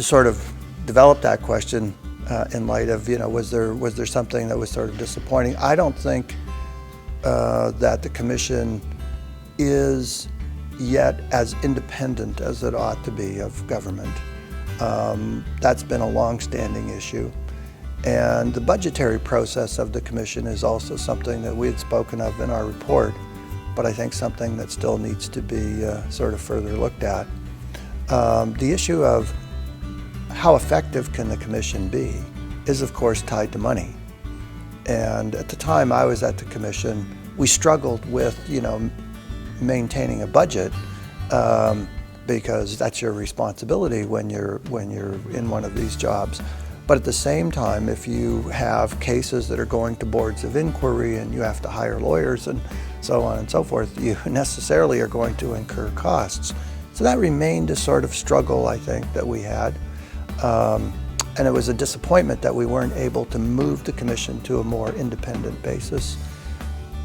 sort of develop that question in light of, was there something that was sort of disappointing? I don't think that the Commission is yet as independent as it ought to be of government. That's been a long-standing issue. And the budgetary process of the Commission is also something that we had spoken of in our report, but I think something that still needs to be sort of further looked at. The issue of how effective can the Commission be is, of course, tied to money. And at the time I was at the Commission, we struggled with, maintaining a budget because that's your responsibility when you're in one of these jobs. But at the same time, if you have cases that are going to boards of inquiry and you have to hire lawyers and so on and so forth, you necessarily are going to incur costs. So that remained a sort of struggle, I think, that we had. And it was a disappointment that we weren't able to move the Commission to a more independent basis.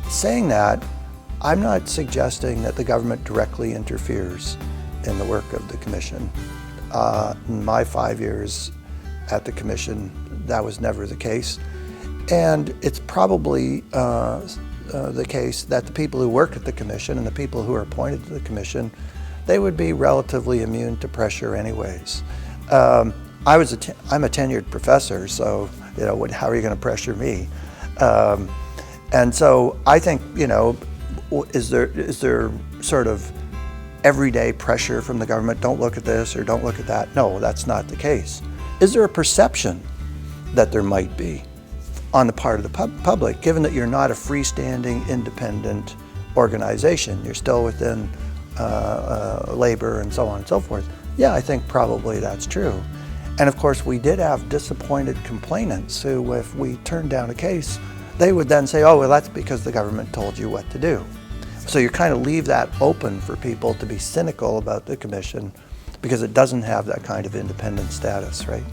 Saying that, I'm not suggesting that the government directly interferes in the work of the Commission. In my 5 years at the Commission, that was never the case. And it's probably the case that the people who work at the Commission and the people who are appointed to the Commission, they would be relatively immune to pressure anyways. I'm a tenured professor, so how are you going to pressure me? And so I think, is there sort of everyday pressure from the government? Don't look at this or don't look at that. No, that's not the case. Is there a perception that there might be on the part of the public, given that you're not a freestanding, independent organization? You're still within labor and so on and so forth. Yeah, I think probably that's true. And of course, we did have disappointed complainants who, if we turned down a case, they would then say, oh, well, that's because the government told you what to do. So you kind of leave that open for people to be cynical about the Commission because it doesn't have that kind of independent status, right?